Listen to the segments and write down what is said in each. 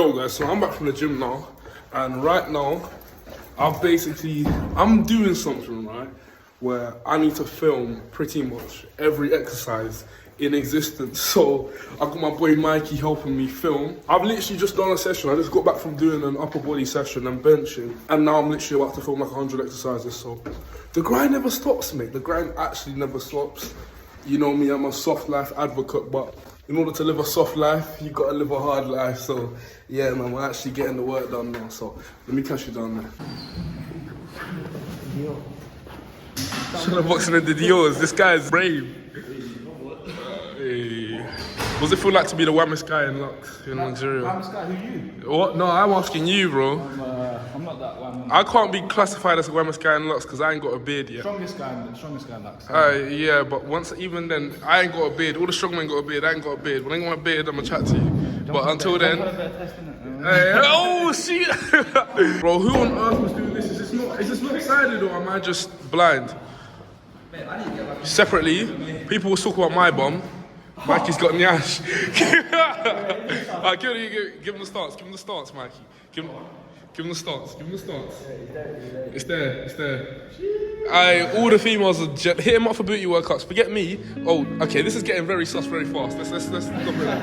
Yo guys, so I'm back from the gym now, and right now, I'm doing something, right, where I need to film pretty much every exercise in existence. So I've got my boy Mikey helping me film. I've literally just done a session. I just got back from doing an upper body session and benching, and now I'm literally about to film like 100 exercises. So the grind never stops, mate. The grind actually never stops. You know me, I'm a soft life advocate, but in order to live a soft life, you gotta live a hard life. So yeah, man, we're actually getting the work done now. So let me catch you down there. Trying boxing in the Dior's. This guy's brave. Hey. What does it feel like to be the wammest guy in Lux in Nigeria? Wammest guy? Who you? What? No, I'm asking you, bro. I'm not that one. I can't be classified as the wammest guy in Lux because I ain't got a beard yet. Strongest guy in Lux. Yeah, but even then, I ain't got a beard. All the strong men got a beard. I ain't got a beard. When I get my beard, I'ma chat to you. But until then, oh shit, bro, who on earth was doing this? Is this not sided or am I just blind? Separately, people will talk about my bum. Mikey's got nyash. Alright, give him the stance. Give him the stance, Mikey. Give him the stance. Give him the stance. It's there. All the females are hit him up for booty workouts. Forget me. Oh, okay. This is getting very sus very fast. Let's stop it.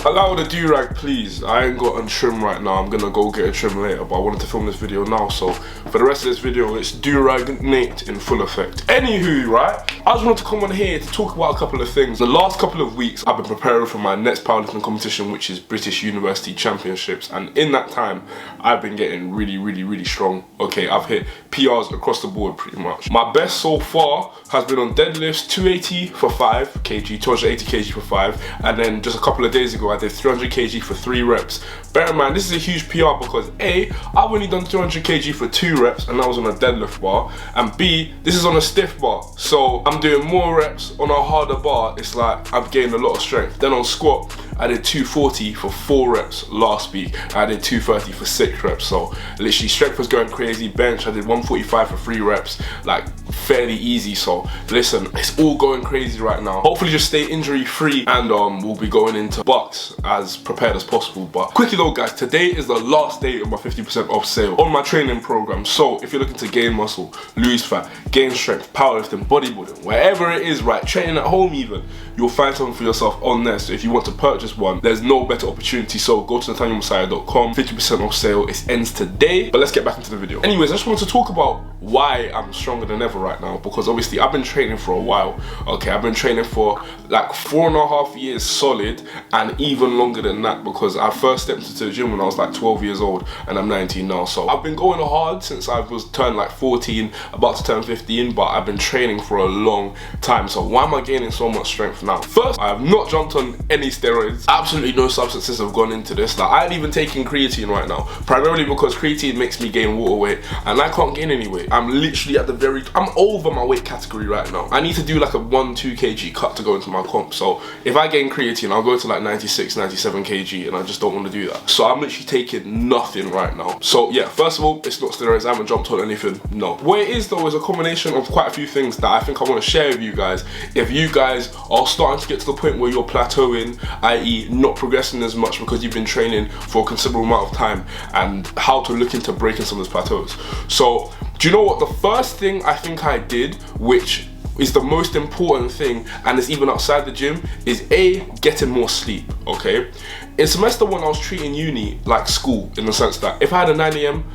Allow the do-rag, please. I ain't got a trim right now. I'm gonna go get a trim later, but I wanted to film this video now. So for the rest of this video, it's do-rag Nate in full effect. Anywho, right? I just wanted to come on here to talk about a couple of things. The last couple of weeks, I've been preparing for my next powerlifting competition, which is British University Championships. And in that time, I've been getting really strong. Okay, I've hit PRs across the board pretty much. My best so far has been on deadlifts, 280 for 5 kg, 280 kg for 5. And then just a couple of days ago, I did 300 kg for 3 reps. Bear in mind, this is a huge PR because A, I've only done 200 kg for 2 reps and that was on a deadlift bar. And B, this is on a stiff bar. So I'm doing more reps on a harder bar. It's like I've gained a lot of strength. Then on squat, I did 240 for 4 reps last week. I did 230 for 6 reps. So literally strength was going crazy. Bench, I did 145 for 3 reps. Like fairly easy. So listen, it's all going crazy right now. Hopefully just stay injury free and we'll be going into Bucks as prepared as possible. But quickly though guys, today is the last day of my 50% off sale on my training program. So if you're looking to gain muscle, lose fat, gain strength, powerlifting, bodybuilding, wherever it is, right, training at home even, you'll find something for yourself on there. So if you want to purchase one, there's no better opportunity. So go to nathanielmessiah.com, 50% off sale. It ends today. But let's get back into the video. Anyways, I just wanted to talk about why I'm stronger than ever right now, because obviously I've been training for a while. Okay, I've been training for like 4.5 years solid, and even longer than that, because I first stepped into the gym when I was like 12 years old and I'm 19 now. So I've been going hard since I was turned like 14, about to turn 15, but I've been training for a long time. So why am I gaining so much strength now? First, I have not jumped on any steroids. Absolutely no substances have gone into this. Like I ain't even taking creatine right now, primarily because creatine makes me gain water weight and I can't gain any weight. I'm literally at I'm over my weight category right now. I need to do like a 1-2 kg cut to go into my comp. So if I gain creatine, I'll go to like 96, 97 kg, and I just don't want to do that. So I'm literally taking nothing right now. So yeah, first of all, it's not steroids. I haven't jumped on anything, no. What it is though is a combination of quite a few things that I think I want to share with you guys. If you guys are starting to get to the point where you're plateauing, i.e. not progressing as much because you've been training for a considerable amount of time, and how to look into breaking some of those plateaus. So do you know what? The first thing I think I did, which is the most important thing, and it's even outside the gym, is A, getting more sleep, okay? In semester 1, I was treating uni like school, in the sense that if I had a 9 AM,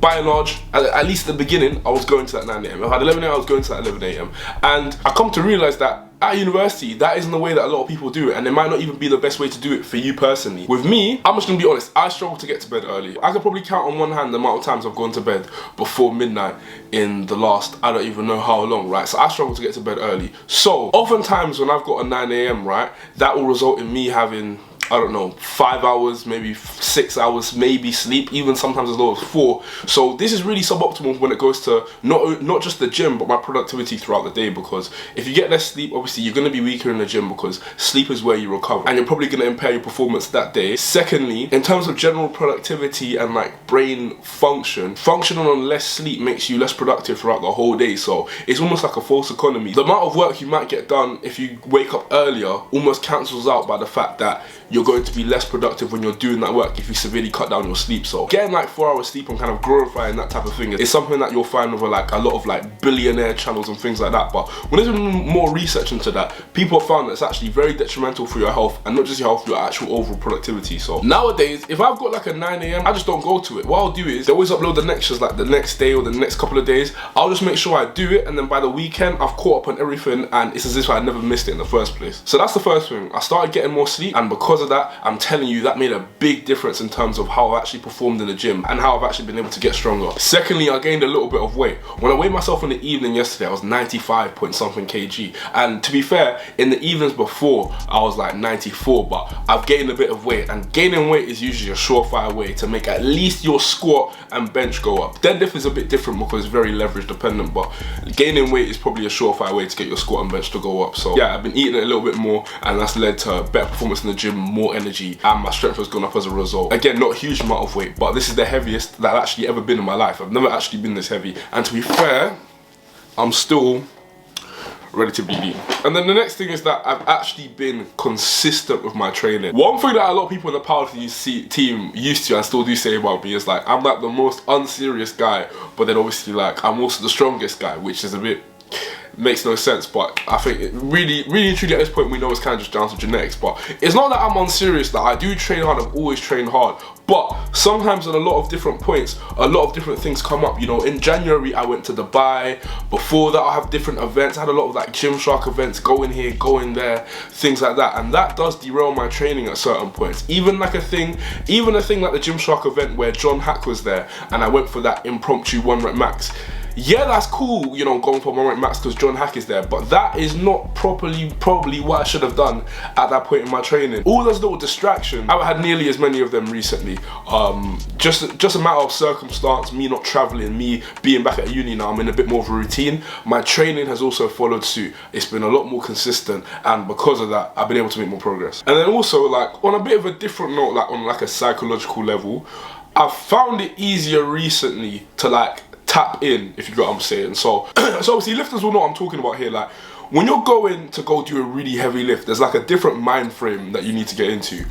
by and large, at least at the beginning, I was going to that 9 AM. If I had 11 AM, I was going to that 11 AM. And I come to realize that at university, that isn't the way that a lot of people do it, and it might not even be the best way to do it for you personally. With me, I'm just gonna be honest, I struggle to get to bed early. I could probably count on one hand the amount of times I've gone to bed before midnight in the last, I don't even know how long, right? So I struggle to get to bed early. So oftentimes when I've got a 9 AM, right, that will result in me having I don't know, 5 hours, maybe 6 hours, maybe sleep, even sometimes as low as 4. So this is really suboptimal when it goes to not just the gym, but my productivity throughout the day, because if you get less sleep, obviously you're going to be weaker in the gym, because sleep is where you recover, and you're probably going to impair your performance that day. Secondly, in terms of general productivity and like brain functioning on less sleep makes you less productive throughout the whole day. So it's almost like a false economy. The amount of work you might get done if you wake up earlier almost cancels out by the fact that you're going to be less productive when you're doing that work if you severely cut down your sleep. So getting like 4 hours sleep and kind of glorifying that type of thing is something that you'll find over like a lot of like billionaire channels and things like that. But when there's been more research into that, people have found that it's actually very detrimental for your health, and not just your health, your actual overall productivity. So nowadays, if I've got like a 9 AM, I just don't go to it. What I'll do is they always upload the lectures like the next day or the next couple of days. I'll just make sure I do it, and then by the weekend I've caught up on everything, and it's as if I never missed it in the first place. So that's the first thing. I started getting more sleep, and because of that, I'm telling you, that made a big difference in terms of how I've actually performed in the gym and how I've actually been able to get stronger. Secondly, I gained a little bit of weight. When I weighed myself in the evening yesterday, I was 95 point something kg, and to be fair, in the evenings before I was like 94, but I've gained a bit of weight, and gaining weight is usually a surefire way to make at least your squat and bench go up. Deadlift is a bit different because it's very leverage dependent, but gaining weight is probably a surefire way to get your squat and bench to go up. So yeah, I've been eating it a little bit more, and that's led to better performance in the gym, more energy, and my strength has gone up as a result. Again, not a huge amount of weight, but this is the heaviest that I've actually ever been in my life. I've never actually been this heavy, and to be fair, I'm still ready to be beaten. And then the next thing is that I've actually been consistent with my training. One thing that a lot of people in the powerlifting team used to and still do say about me is like, I'm like the most unserious guy, but then obviously like I'm also the strongest guy, which is a bit, makes no sense. But I think it really and truly at this point we know it's kind of just down to genetics. But it's not that I'm unserious, that I do train hard, I've always trained hard, but sometimes at a lot of different points, a lot of different things come up. You know, in January I went to Dubai. Before that I have different events. I had a lot of like Gymshark events, going here, going there, things like that, and that does derail my training at certain points. Even a thing like the Gymshark event where John Hack was there, and I went for that impromptu 1 rep max. Yeah, that's cool, you know, going for 1 rep max because John Hack is there, but that is not probably what I should have done at that point in my training. All those little distractions, I haven't had nearly as many of them recently. Just a matter of circumstance, me not traveling, me being back at uni now, I'm in a bit more of a routine. My training has also followed suit. It's been a lot more consistent, and because of that, I've been able to make more progress. And then also, like, on a bit of a different note, like on like a psychological level, I've found it easier recently to like tap in, if you get what I'm saying. So obviously lifters will know what I'm talking about here. Like, when you're going to go do a really heavy lift, there's like a different mind frame that you need to get into.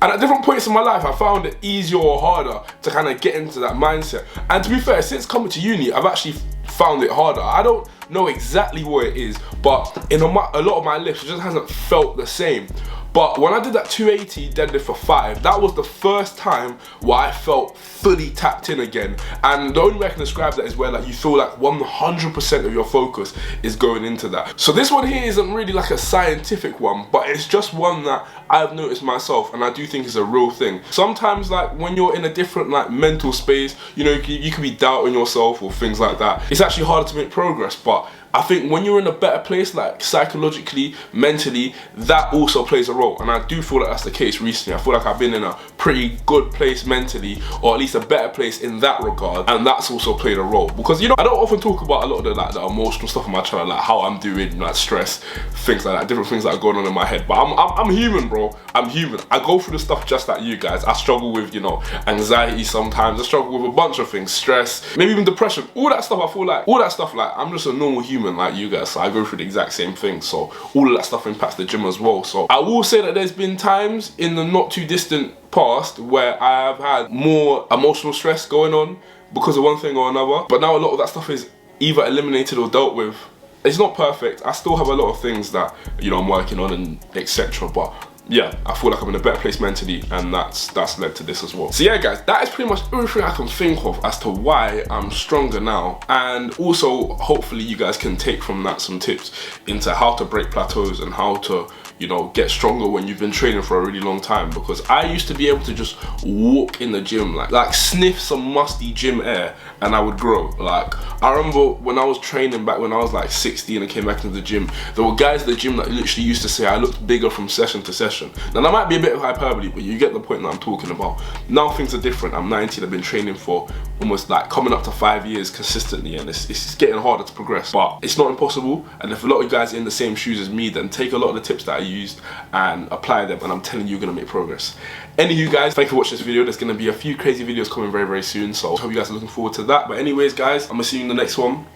And at different points in my life, I found it easier or harder to kind of get into that mindset. And to be fair, since coming to uni, I've actually found it harder. I don't know exactly what it is, but in a lot of my lifts, it just hasn't felt the same. But when I did that 280 deadlift for 5, that was the first time where I felt fully tapped in again. And the only way I can describe that is where like you feel like 100% of your focus is going into that. So this one here isn't really like a scientific one, but it's just one that I've noticed myself, and I do think is a real thing. Sometimes like when you're in a different like mental space, you know, you can be doubting yourself or things like that. It's actually harder to make progress, but I think when you're in a better place, like psychologically, mentally, that also plays a role. And I do feel like that's the case recently. I feel like I've been in a pretty good place mentally, or at least a better place in that regard, and that's also played a role. Because, you know, I don't often talk about a lot of the like the emotional stuff on my channel, like how I'm doing, like stress, things like that, different things that are going on in my head. But I'm human, bro. I'm human. I go through the stuff just like you guys. I struggle with, you know, anxiety sometimes. I struggle with a bunch of things, stress, maybe even depression. All that stuff, I feel like, all that stuff, like, I'm just a normal human like you guys, so I go through the exact same thing. So all of that stuff impacts the gym as well. So I will say that there's been times in the not too distant past where I have had more emotional stress going on because of one thing or another, but now a lot of that stuff is either eliminated or dealt with. It's not perfect. I still have a lot of things that, you know, I'm working on and etc. But yeah, I feel like I'm in a better place mentally, and that's led to this as well. So yeah guys, that is pretty much everything I can think of as to why I'm stronger now, and also hopefully you guys can take from that some tips into how to break plateaus and how to, you know, get stronger when you've been training for a really long time. Because I used to be able to just walk in the gym, like sniff some musty gym air, and I would grow. Like, I remember when I was training back when I was like 16 and came back into the gym, there were guys at the gym that literally used to say I looked bigger from session to session. Now that might be a bit of hyperbole, but you get the point that I'm talking about. Now things are different. I'm 19, I've been training for almost like coming up to 5 years consistently, and it's getting harder to progress, but it's not impossible. And if a lot of you guys are in the same shoes as me, then take a lot of the tips that I used and apply them, and I'm telling you, you're gonna make progress. Anywho guys, thank you for watching this video. There's gonna be a few crazy videos coming very, very soon, so I hope you guys are looking forward to that. But anyways guys, I'm gonna see you in the next one.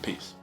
Peace.